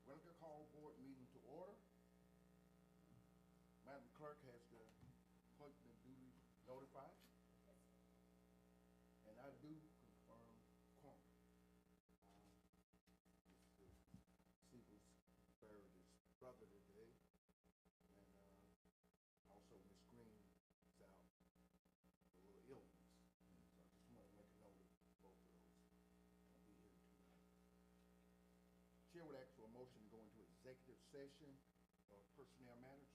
Welcome call board meeting to order. Madam Clerk, has the clerk been duly notified? And I do confirm quorum. Stephen's buried his brother today, and also Miss Green is out with a little illness. So I just want to make a note of both of those. I'll be here tonight. Chair would ask for a motion to go into executive session of personnel matters.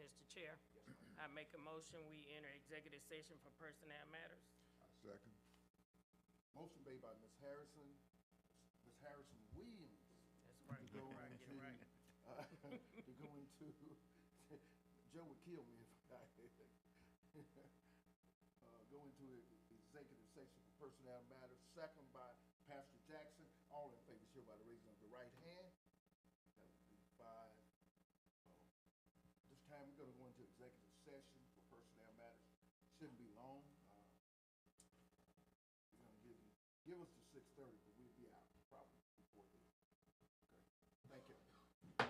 Mr. Chair, Yes, ma'am. I make a motion, we enter executive session for personnel matters. I second. Motion made by Ms. Harrison Williams. That's right, To go get it into, right. to go into, Joe would kill me if I go into executive session for personnel matters, second by Pastor Jackson. All in favor, show by the raising of the right hand. That would be 5. This time we're gonna go into executive session for personnel matters. Shouldn't be long. We're gonna give us to 6:30, but we'll be out probably before then. Okay, thank you.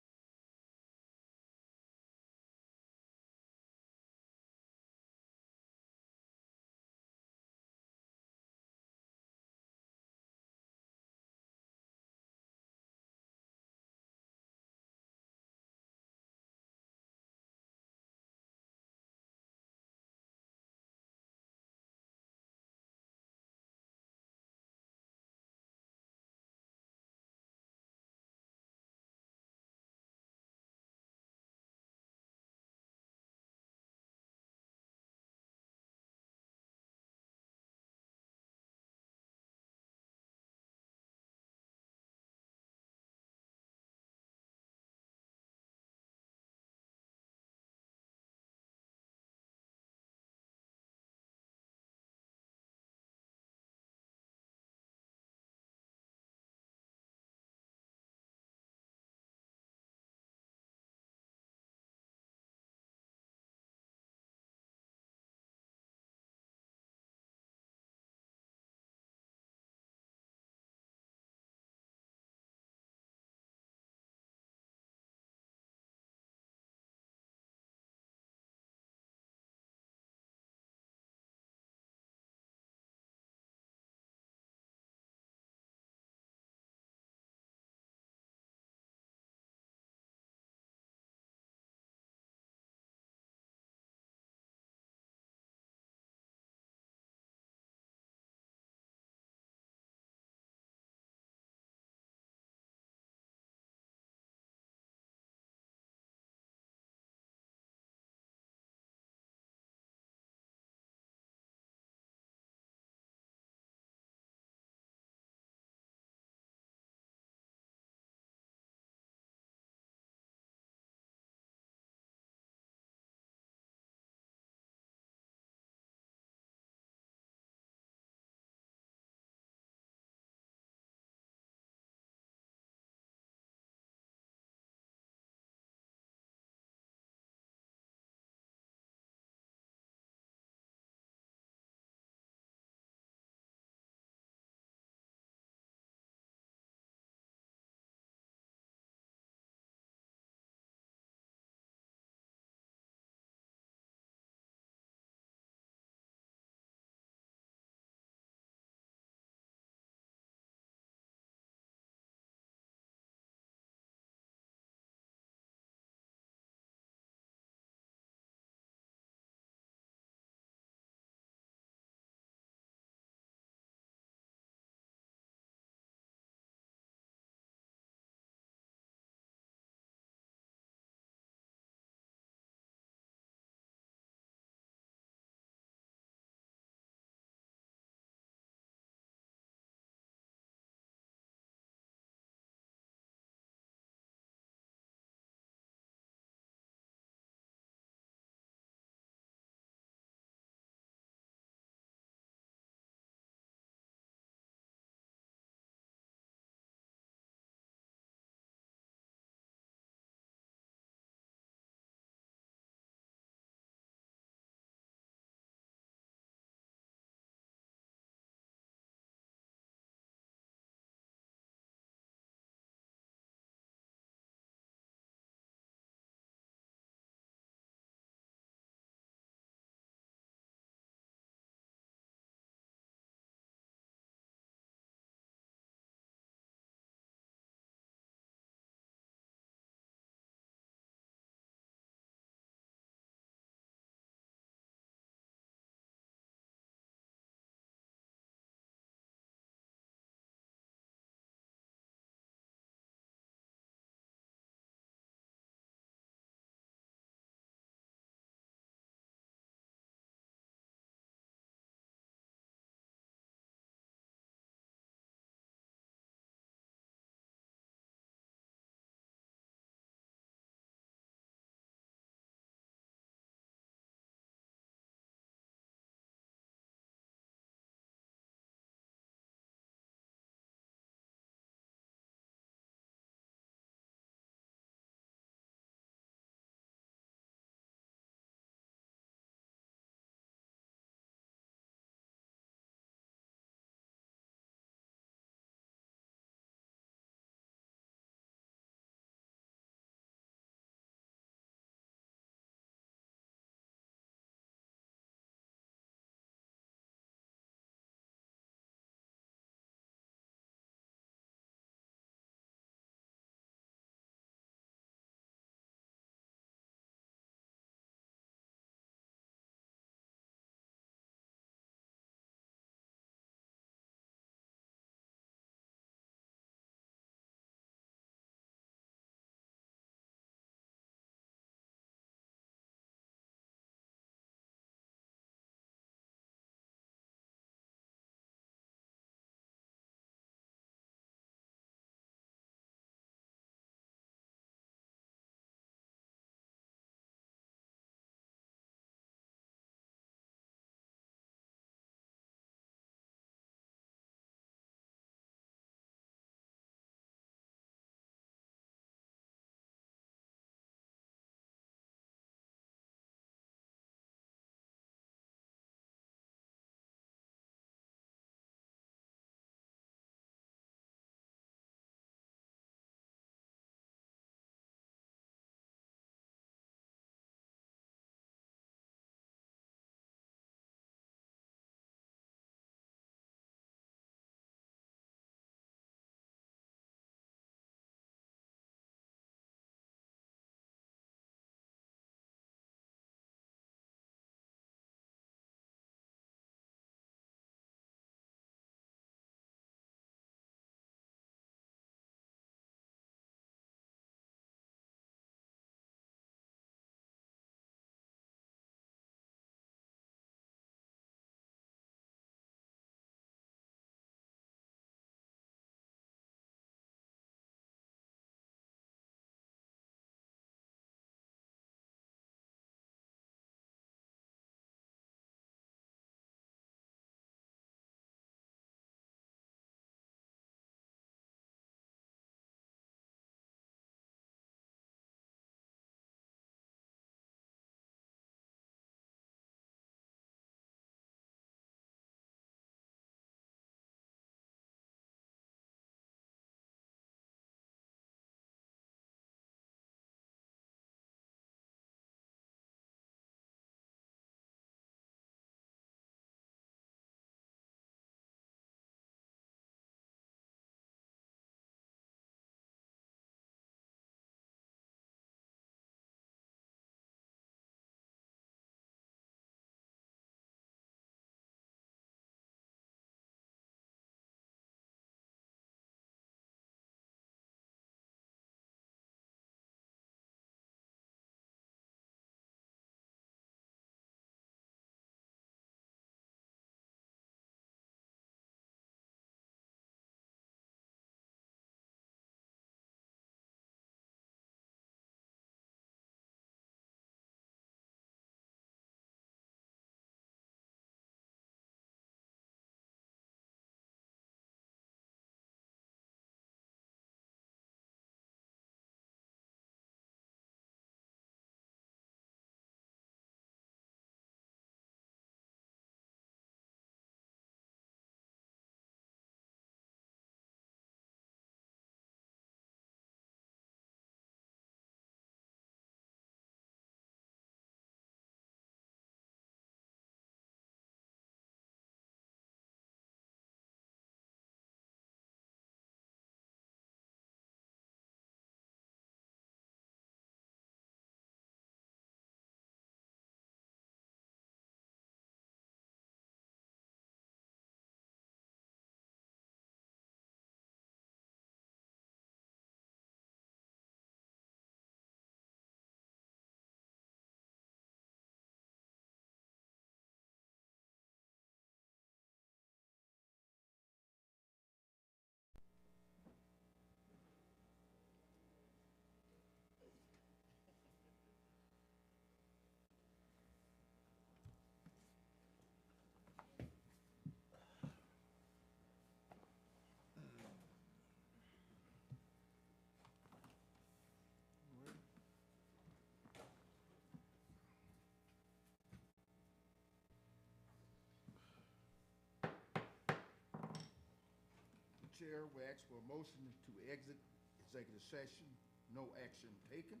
Chair, we ask for a motion to exit executive session, no action taken.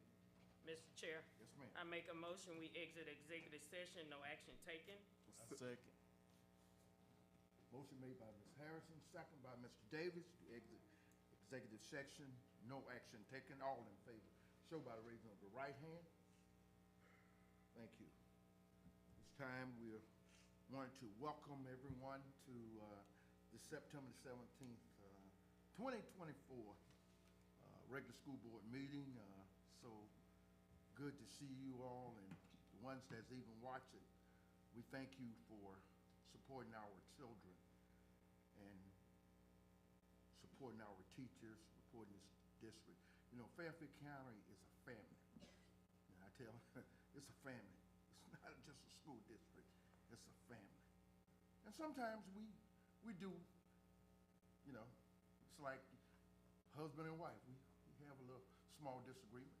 Mr. Chair, Yes, ma'am. I make a motion, we exit executive session, no action taken. Second. Motion made by Ms. Harrison, second by Mr. Davis to exit executive section, no action taken. All in favor, show by the raising of the right hand. Thank you. This time we're wanting to welcome everyone to the September 17th, 2024 regular school board meeting. So good to see you all, and the ones that's even watching. We thank you for supporting our children and supporting our teachers, supporting this district. You know, Fairfield County is a family. And I tell you, it's a family. It's not just a school district. It's a family. And sometimes we do, you know, it's like husband and wife. We have a little small disagreements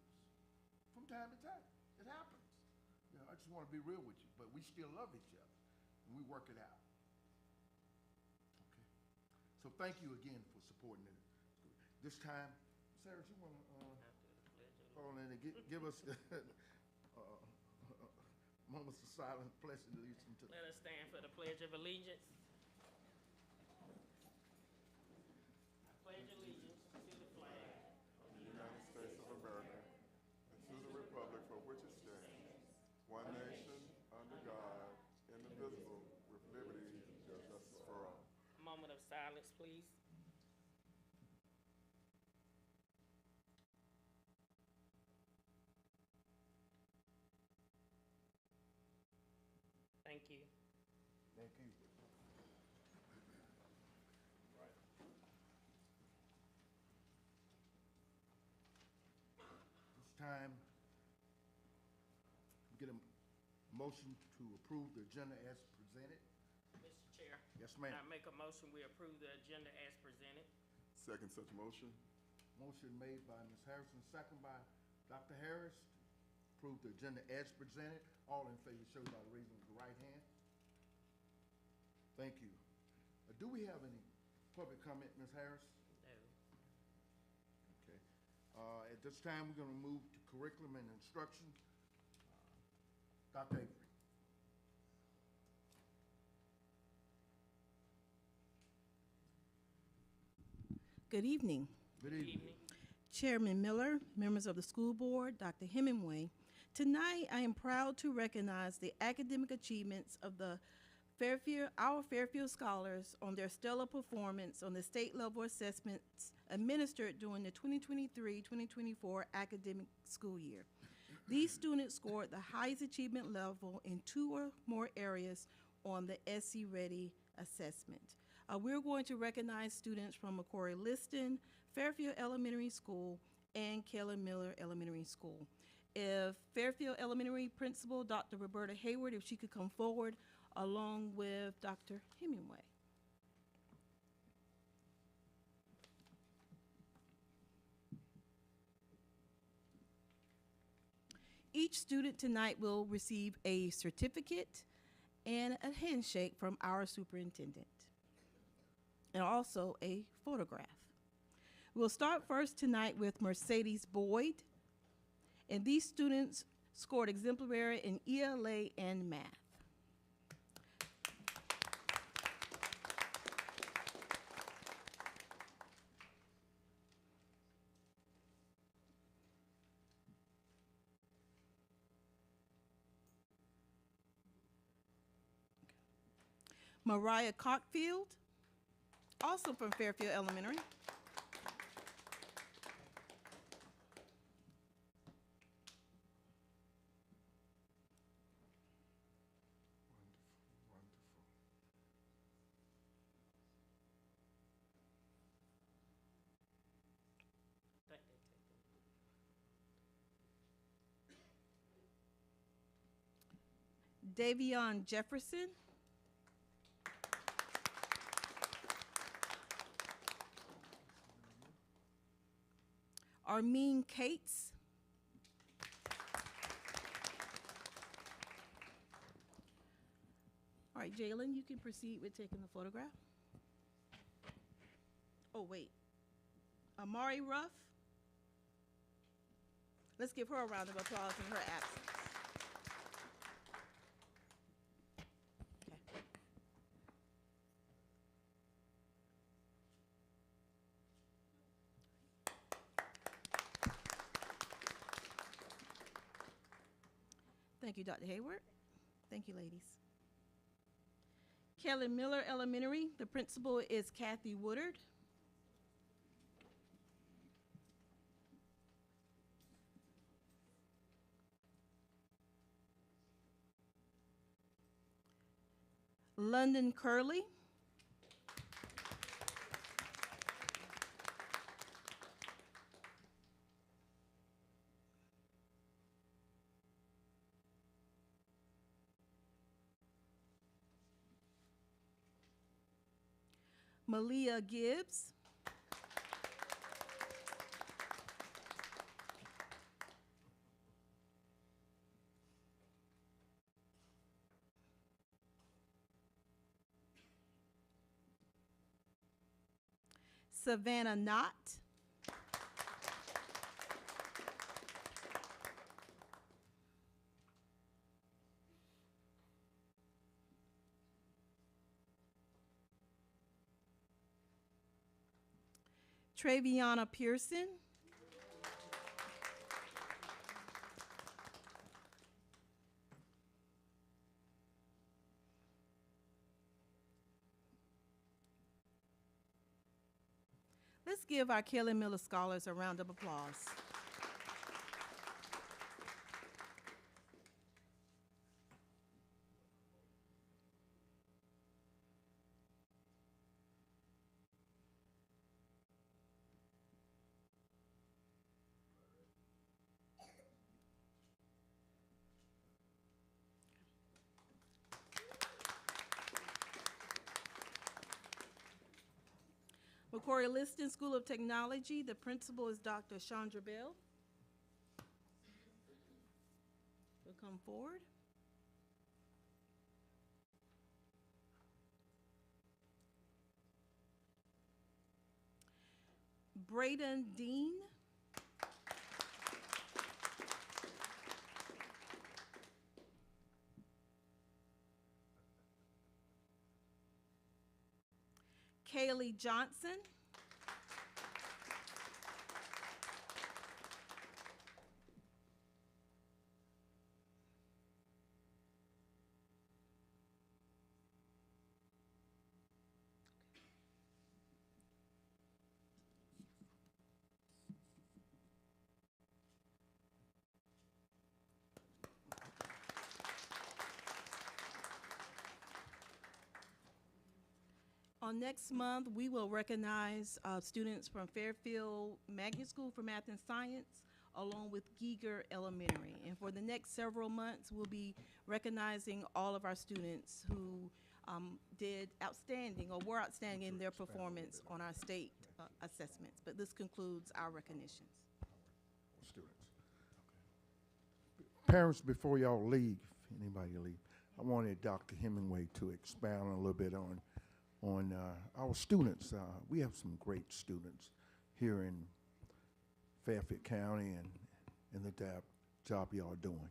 from time to time. It happens. You know, I just want to be real with you, but we still love each other, and we work it out. Okay. So thank you again for supporting it. This time, Sarah, you want to call in and give us moments of silence, pledge allegiance to. Let us stand for the Pledge of Allegiance. I pledge allegiance to the flag Of the United States of America and to the republic for which it stands, one nation, under God, indivisible, with liberty and justice for all. A moment of silence, please. Thank you. Thank you. This time, we get a motion to approve the agenda as presented. Mr. Chair. Yes, ma'am. I make a motion, we approve the agenda as presented. Second such motion. Motion made by Ms. Harrison, second by Dr. Harris, to approve the agenda as presented. All in favor, show by the raising of the right hand. Thank you. Do we have any public comment, Ms. Harris? No. Okay. At this time, we're going to move to curriculum and instruction. Dr. Avery. Good evening. Good evening. Chairman Miller, members of the school board, Dr. Hemingway. Tonight, I am proud to recognize the academic achievements of our Fairfield scholars on their stellar performance on the state level assessments administered during the 2023-2024 academic school year. These students scored the highest achievement level in 2 or more areas on the SC Ready assessment. We're going to recognize students from McCory Liston, Fairfield Elementary School, and Keller Miller Elementary School. If Fairfield Elementary Principal, Dr. Roberta Hayward, if she could come forward, along with Dr. Hemingway. Each student tonight will receive a certificate and a handshake from our superintendent, and also a photograph. We'll start first tonight with Mercedes Boyd, and these students scored exemplary in ELA and math. Mariah Cockfield, also from Fairfield Elementary. Wonderful. Davion Jefferson. Armeen Cates. All right, Jalen, you can proceed with taking the photograph. oh, wait. Amari Ruff. Let's give her a round of applause in her absence. Okay. Thank you, Dr. Hayward. Thank you, ladies. Kelly Miller Elementary, the principal is Kathy Woodard. London Curley. Malia Gibbs. Savannah Knott. Traviana Pearson. Let's give our Kelly Miller Scholars a round of applause. McCory Liston School of Technology, the principal is Dr. Chandra Bell. Will come forward. Braden Dean. Kaylee Johnson. Next month, we will recognize students from Fairfield Magnet School for Math and Science, along with Giger Elementary. And for the next several months, we'll be recognizing all of our students who did outstanding or were outstanding in their performance on our state assessments. But this concludes our recognitions. Students. Parents, before y'all leave, anybody leave, I wanted Dr. Hemingway to expound a little bit on our students. We have some great students here in Fairfield County and the job y'all are doing.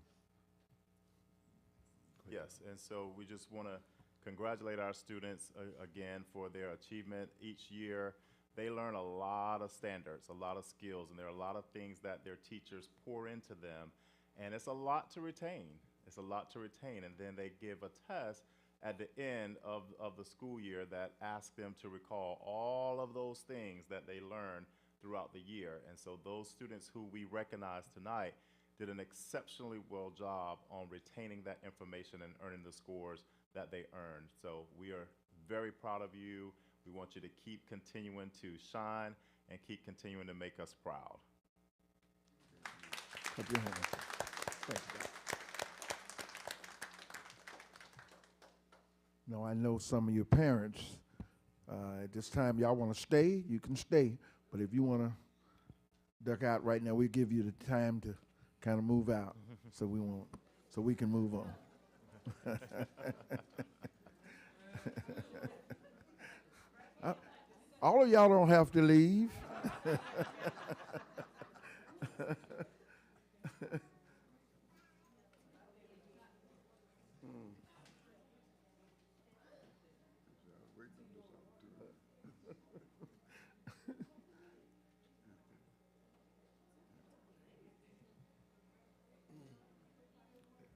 Yes, and so we just want to congratulate our students again for their achievement each year. They learn a lot of standards, a lot of skills, and there are a lot of things that their teachers pour into them, and it's a lot to retain. It's a lot to retain, and then they give a test at the end of the school year that asks them to recall all of those things that they learned throughout the year. And so those students who we recognize tonight did an exceptionally well job on retaining that information and earning the scores that they earned. So we are very proud of you. We want you to keep continuing to shine and keep continuing to make us proud. Clap your hands. Thank you. Now, I know some of your parents, at this time, y'all want to stay, you can stay. But if you want to duck out right now, we give you the time to kind of move out so we can move on. All of y'all don't have to leave.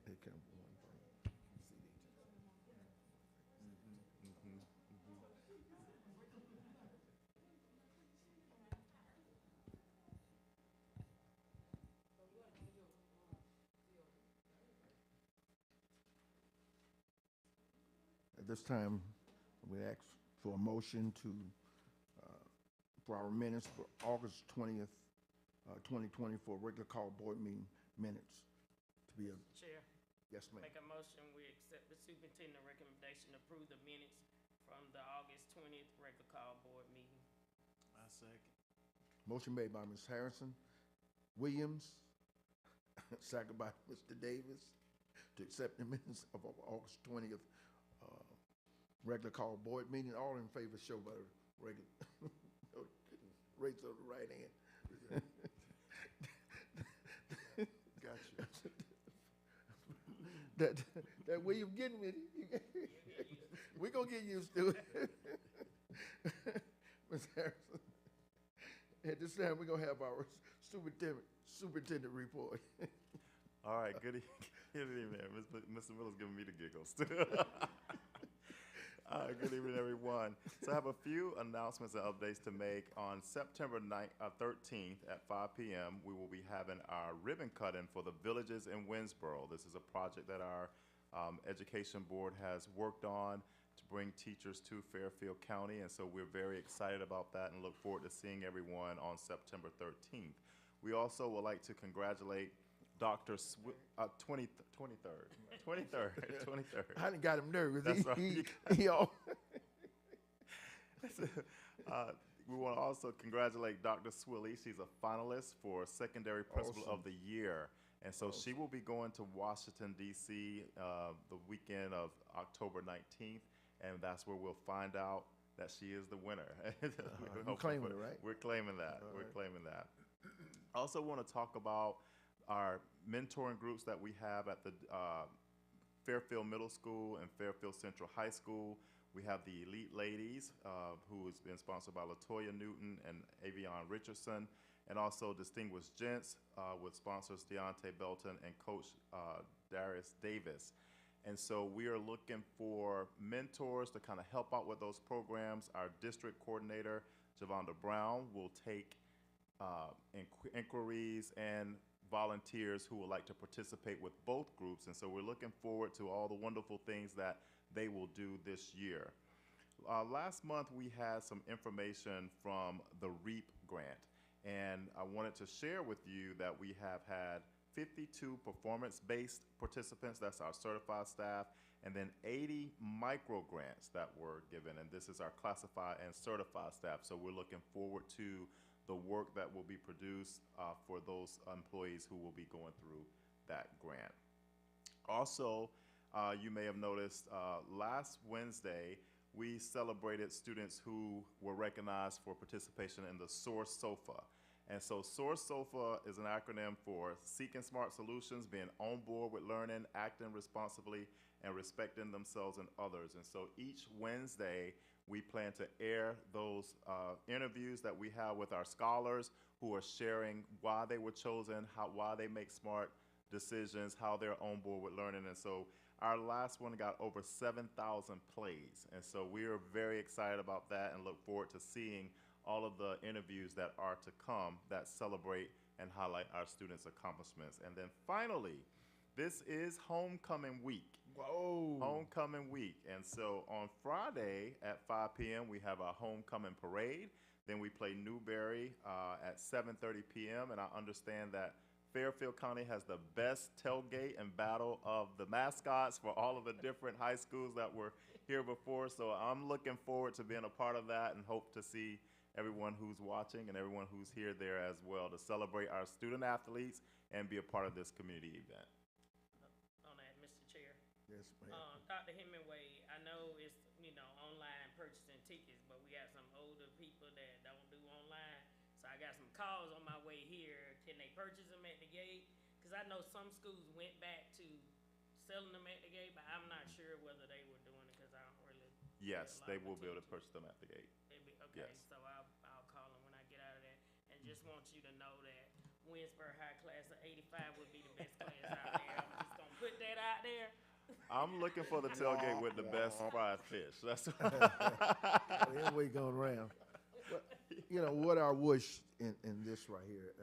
They come from one thing. At this time, we ask for a motion to, for our minutes for August 20th, 2024 regular call board meeting minutes to be a, Chair, yes, ma'am. make a motion, we accept the superintendent recommendation to approve the minutes from the August 20th regular call board meeting. I second. Motion made by Ms. Harrison Williams, second by Mr. Davis, to accept the minutes of our August 20th regular call board meeting. All in favor show by the regular, raise of the right hand. Gotcha. That way you're getting with it. We're gonna get used to it. Ms. Harrison, at this time, we're gonna have our superintendent report. All right, good evening. Mr. Miller's giving me the giggles. Good evening, everyone. So I have a few announcements and updates to make. On September 13th at 5 p.m., we will be having our ribbon cutting for the villages in Winsboro. This is a project that our education board has worked on to bring teachers to Fairfield County, and so we're very excited about that and look forward to seeing everyone on September 13th. We also would like to congratulate Dr. 23rd. I done got him nervous. That's right. He all We want to also congratulate Dr. Swilly. She's a finalist for Secondary Principal of the Year. And so she will be going to Washington, D.C. The weekend of October 19th, and that's where we'll find out that she is the winner. You're claiming it, right? We're claiming that. We're claiming that. I also want to talk about our mentoring groups that we have at the Fairfield Middle School and Fairfield Central High School. We have the Elite Ladies, who has been sponsored by LaToya Newton and Avion Richardson, and also Distinguished Gents with sponsors Deontay Belton and Coach Darius Davis. And so we are looking for mentors to kind of help out with those programs. Our district coordinator, Javonda Brown, will take inquiries and volunteers who would like to participate with both groups. And so we're looking forward to all the wonderful things that they will do this year. Last month, we had some information from the REAP grant. And I wanted to share with you that we have had 52 performance-based participants, that's our certified staff, and then 80 micro grants that were given, and this is our classified and certified staff. So we're looking forward to the work that will be produced for those employees who will be going through that grant. Also, you may have noticed last Wednesday, we celebrated students who were recognized for participation in the SOAR SOFA. And so SOAR SOFA is an acronym for Seeking Smart Solutions, being on board with learning, acting responsibly, and respecting themselves and others. And so each Wednesday, we plan to air those interviews that we have with our scholars who are sharing why they were chosen, why they make smart decisions, how they're on board with learning. And so our last one got over 7,000 plays. And so we are very excited about that and look forward to seeing all of the interviews that are to come that celebrate and highlight our students' accomplishments. And then finally, this is homecoming week. Whoa. Homecoming week. And so on Friday at 5 p.m., we have our homecoming parade. Then we play Newberry at 7:30 p.m. And I understand that Fairfield County has the best tailgate and battle of the mascots for all of the different high schools that were here before. So I'm looking forward to being a part of that and hope to see everyone who's watching and everyone who's here there as well to celebrate our student athletes and be a part of this community event. On that, Mr. Chair. Yes, ma'am. Dr. Hemingway, I know it's, online purchasing tickets, but we got some older people that don't do online. So I got some calls on my way here. Can they purchase them at the gate? Because I know some schools went back to selling them at the gate, but I'm not sure whether they were doing it because I don't really. Yes, pay a lot they of will be able to attention. purchase them at the gate. Okay, Yes. so I'll call them when I get out of there. And just want you to know that Winsburg High class of '85 would be the best class out there. I'm just gonna put that out there. I'm looking for the tailgate with the best fried fish. That's Then we going around. But, you know, what I wish in this right here,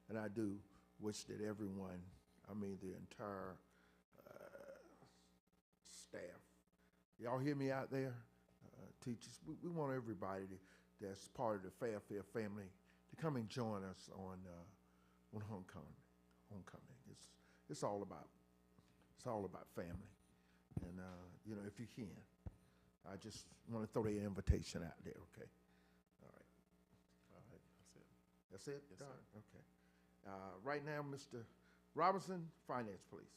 and I do wish that everyone, I mean, the entire staff, y'all hear me out there? Teachers, we want everybody that's part of the Fairfield family to come and join us on homecoming. It's all about family, and you know, if you can, I just want to throw the invitation out there. Okay, all right. That's it. Yes, Don? sir. Okay. Right now, Mr. Robinson, finance, please.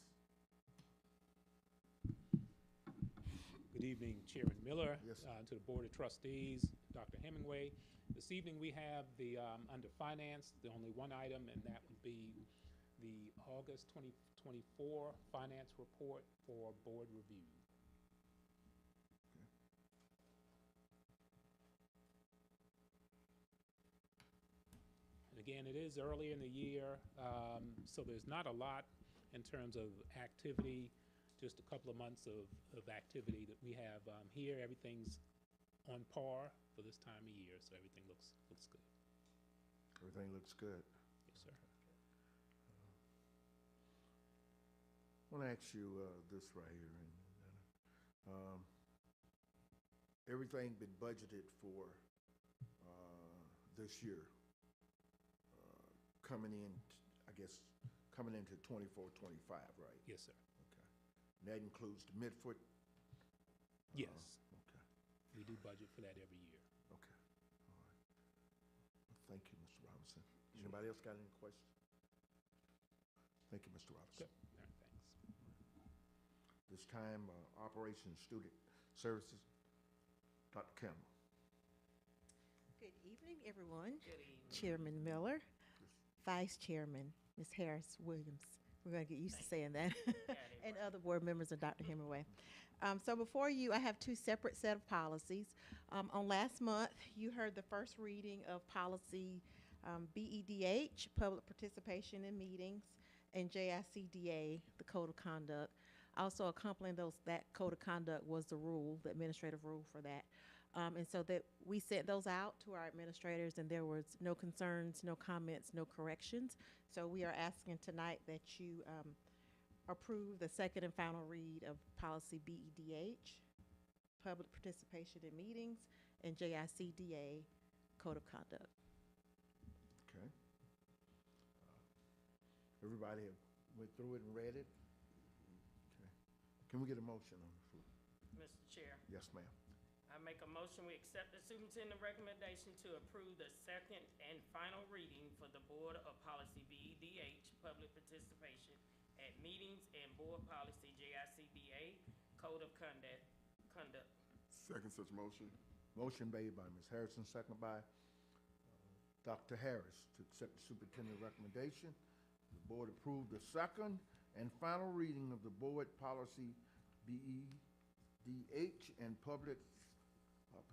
Good evening, Chairman Miller. Yes, sir. To the Board of Trustees, Dr. Hemingway. This evening, we have the, under finance, the only one item, and that would be the August 2024 finance report for board review. And again, it is early in the year, so there's not a lot in terms of activity, just a couple of months of activity that we have here. Everything's on par for this time of year, so everything looks good. Everything looks good. Yes, sir. I want to ask you this right here. Everything been budgeted for this year, coming in, I guess, coming into 24, 25, right? Yes, sir. Okay. And that includes the midfoot? Yes, Okay, we do budget for that every year. okay, all right. Well, thank you, Mr. Robinson. Anybody else got any questions? Thank you, Mr. Robinson. Good. All right, thanks. This time, Operations Student Services, Dr. Campbell. Good evening, everyone. Good evening. Chairman Miller, Vice Chairman, Ms. Harris Williams. We're going to get used to saying that. And other board members and Dr. Hemingway. So before you, I have two separate set of policies. On last month, you heard the first reading of policy BEDH, Public Participation in Meetings, and JICDA, the Code of Conduct. Also accompanying that Code of Conduct was the rule, the administrative rule for that. And so that we sent those out to our administrators, and there was no concerns, no comments, no corrections. So we are asking tonight that you approve the second and final read of policy BEDH, Public Participation in Meetings, and JICDA, Code of Conduct. Okay. Everybody went through it and read it? Okay. Can we get a motion on the floor? Mr. Chair, Yes, ma'am. I make a motion, we accept the superintendent recommendation to approve the second and final reading for the Board of Policy BEDH, Public Participation at Meetings, and Board Policy JICDA, Code of Conduct. Second such motion. Motion made by Ms. Harrison, second by Dr. Harris to accept the superintendent recommendation. The board approved the second and final reading of the board policy BEDH and public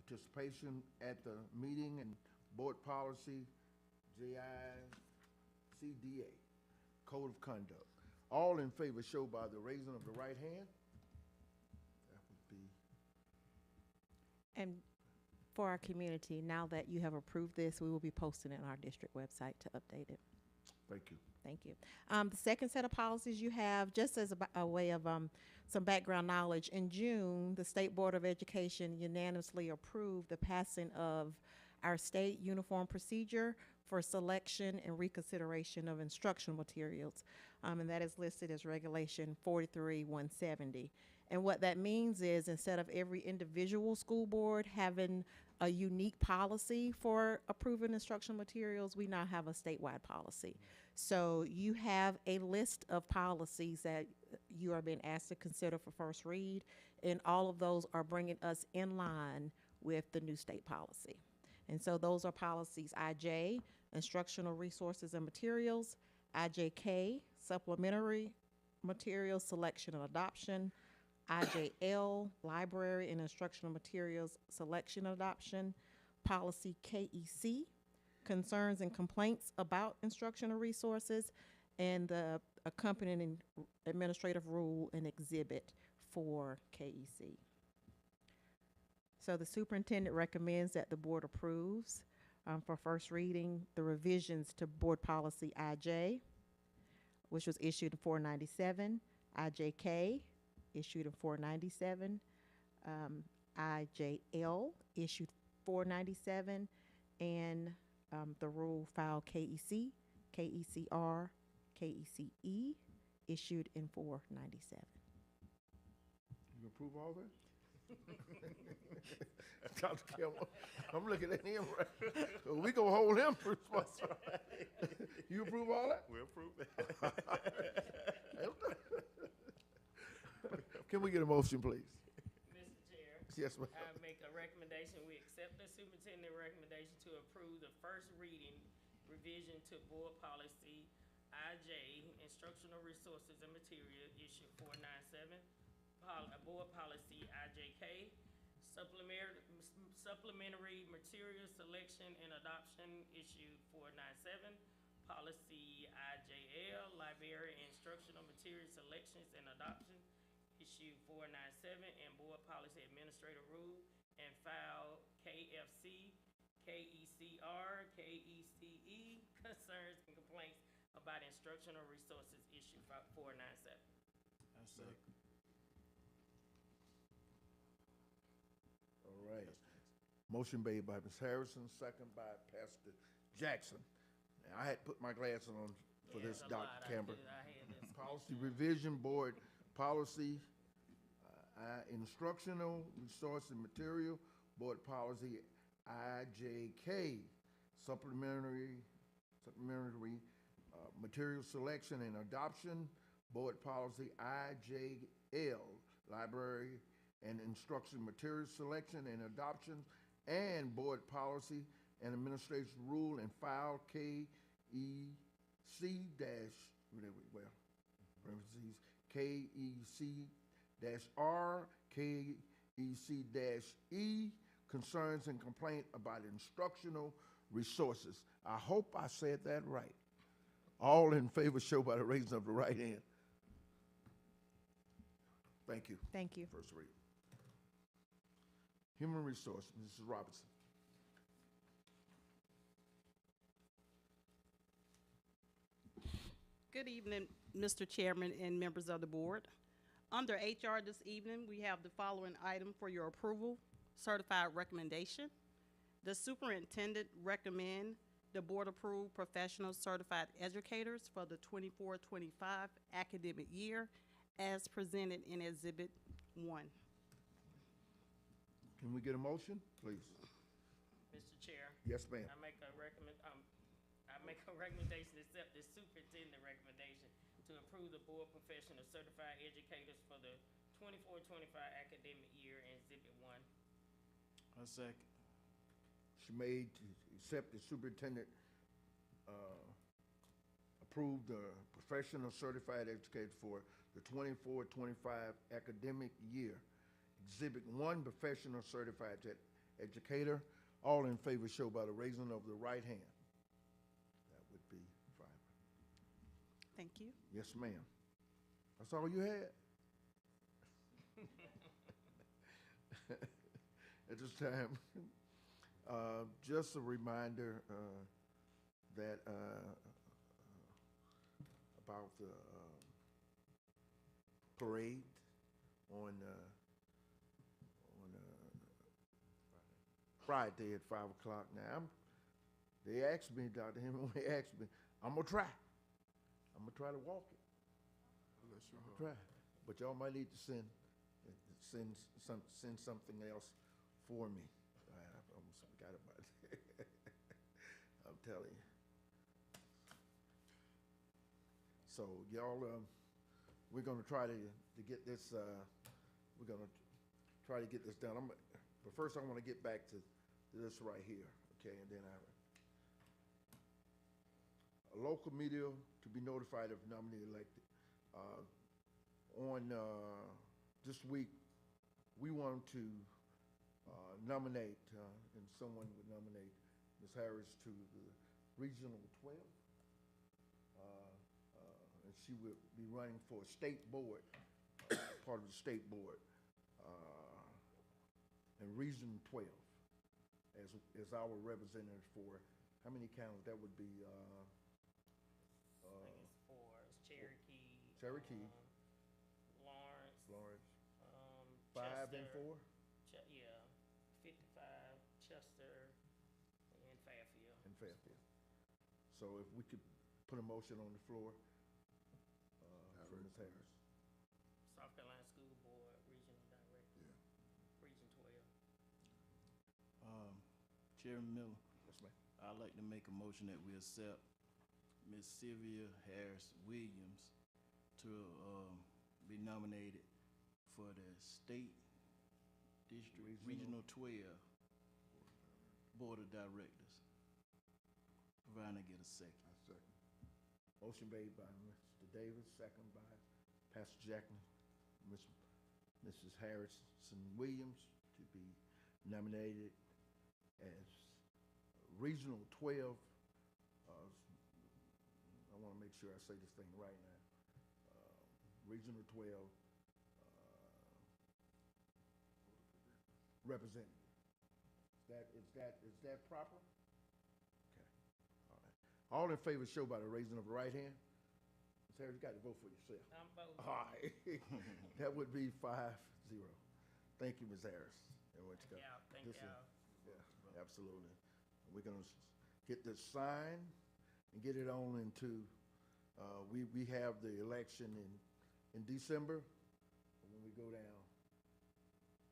participation at the meeting and board policy JICDA, Code of Conduct. All in favor show by the raising of the right hand. That would be. And for our community, now that you have approved this, we will be posting it on our district website to update it. Thank you. Thank you. The second set of policies you have, just as a way of some background knowledge, in June, the State Board of Education unanimously approved the passing of our state uniform procedure for selection and reconsideration of instructional materials. And that is listed as Regulation 43-170. And what that means is, instead of every individual school board having a unique policy for approving instructional materials, we now have a statewide policy. So you have a list of policies that you are being asked to consider for first read, and all of those are bringing us in line with the new state policy. And so those are policies IJ, instructional resources and materials, IJK, supplementary materials, selection and adoption, IJL, library and instructional materials, selection and adoption, policy KEC, concerns and complaints about instructional resources, and the accompanying administrative rule and exhibit for KEC. So the superintendent recommends that the board approves for first reading the revisions to board policy IJ, which was issued in 497, IJK, issued in 497, IJL, issued 497, and the rule file KEC, KECR, KECE, issued in 497. You approve all that? Dr. Campbell, I'm looking at him, right? So we gonna hold him responsible. You approve all that? We approve it. Can we get a motion, please? Mr. Chair, Yes, ma'am. I make a recommendation, we accept the superintendent recommendation to approve the first reading revision to board policy IJ, instructional resources and material, issue 497, board policy IJK, supplementary material selection and adoption, issue 497, policy IJL, library and instructional material selections and adoption, issue 497, and board policy administrative rule and file KFC, KECR, KECE, concerns and complaints about instructional resources, issue 497. I second. All right. Motion made by Ms. Harrison, second by Pastor Jackson. Now, I had to put my glasses on for Yeah, this, it's a Dr. lot. Campbell. I had this. Policy revision board policy, instructional resource and material, board policy IJK, supplementary material selection and adoption, board policy IJL, library and instruction material selection and adoption, and board policy and administration rule and file KEC parentheses, KEC-R, KEC-E, concerns and complaint about instructional resources. I hope I said that right. All in favor show by the raising of the right hand. Thank you. Thank you. First reading. Human resource, Mrs. Robinson. Good evening, Mr. Chairman and members of the board. Under HR this evening, we have the following item for your approval, certified recommendation. The superintendent recommend the board approve professional certified educators for the 24-25 academic year as presented in Exhibit 1. Can we get a motion, please? Mr. Chair, Yes, ma'am. I make a recommendation to accept the superintendent recommendation to approve the board professional certified educators for the 24-25 academic year in Exhibit 1. I second. She made to accept the superintendent approved the professional certified educator for the 24-25 academic year. Exhibit 1, professional certified educator. All in favor show by the raising of the right hand. That would be 5. Thank you. Yes, ma'am. That's all you had? At this time, just a reminder that about the parade on Friday at 5 o'clock. Now, they asked me, Dr. Hemingway asked me, I'm gonna try to walk it. Bless your I'ma heart. try, but y'all might need to send something else for me. I almost forgot about it. I'm telling you. So y'all, we're gonna try to get this. We're gonna try to get this done. But first, I want to get back to this right here. Okay, and then a local media to be notified of nominee elected. This week, we want to nominate, and someone would nominate Ms. Harris to the Regional 12. And she will be running for a state board, part of the state board, and Region 12 as our representative for, how many counties? That would be, I think it's four. It's Cherokee. Cherokee. Lawrence. Lawrence. 5 and Chester, 4? Yeah, 55, Chester, and Fairfield. And Fairfield. So if we could put a motion on the floor for Ms. Harris. South Carolina School Board, Regional Director. Yeah. Region 12. Chairman Miller, Yes, ma'am. I'd like to make a motion that we accept Ms. Sylvia Harris Williams to be nominated for the State District Regional 12 Board of Directors. Providing I get a second. I second. Motion made by Mr. Davis, second by Pastor Jackman. Mrs. Harrison Williams to be nominated as Regional 12. I want to make sure I say this thing right now. Regional 12 representative. Is that proper? Okay. All right. All in favor show by the raising of the right hand. Ms. Harris, you got to vote for yourself. I'm voting. All right. That would be 5-0. Thank you, Ms. Harris. And what you got? Yeah, thank This is- y'all. Yeah, absolutely. We're gonna get this signed and get it on into, we have the election in December, when we go down,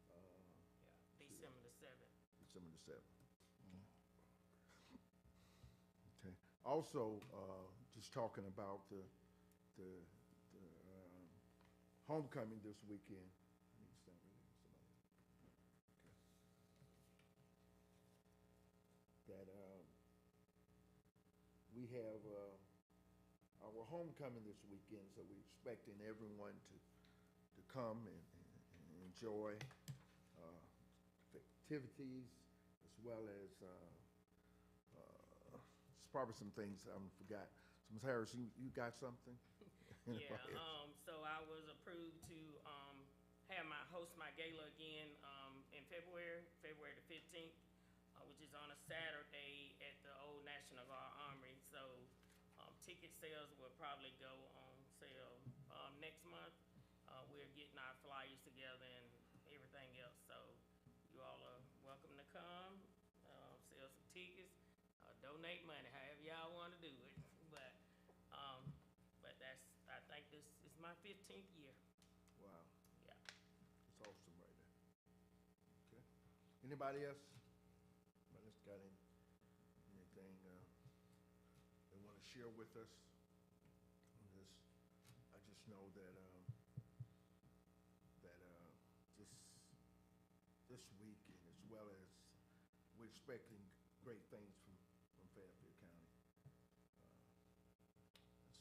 Yeah, December the 7th. December the 7th. Okay. Also, just talking about the homecoming this weekend. I need to stand with you, somebody. Okay. That we have our homecoming this weekend, so we're expecting everyone to come and enjoy activities, as well as there's probably some things I forgot. So Ms. Harris, you got something? Yeah, so I was approved to host my gala again in February the 15th, which is on a Saturday at the Old National Guard Armory. So ticket sales will probably go on sale next month. We're getting our flyers together and everything else. So you all are welcome to come, sell some tickets, donate money, however y'all want to do it. But I think this is my 15th year. Wow, Yeah. it's awesome right there. Okay. Anybody else? Anybody else got anything they want to share with us on this? I just know that this week, and as well as we're expecting great things from Fairfield County.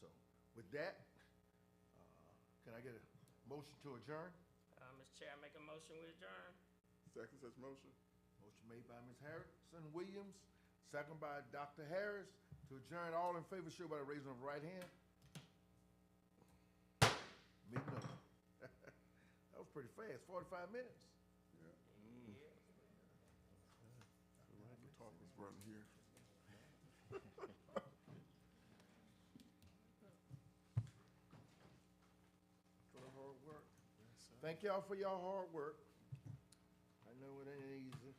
So with that, can I get a motion to adjourn? Mr. Chair, I make a motion we adjourn. Second such motion. Motion made by Ms. Harrison Williams, second by Dr. Harris. To adjourn, all in favor, show by the raising of the right hand. Meeting over. That was pretty fast, 45 minutes. Yeah. Yeah. The talk was running here. For the hard work. Thank y'all for y'all hard work. I know it ain't easy.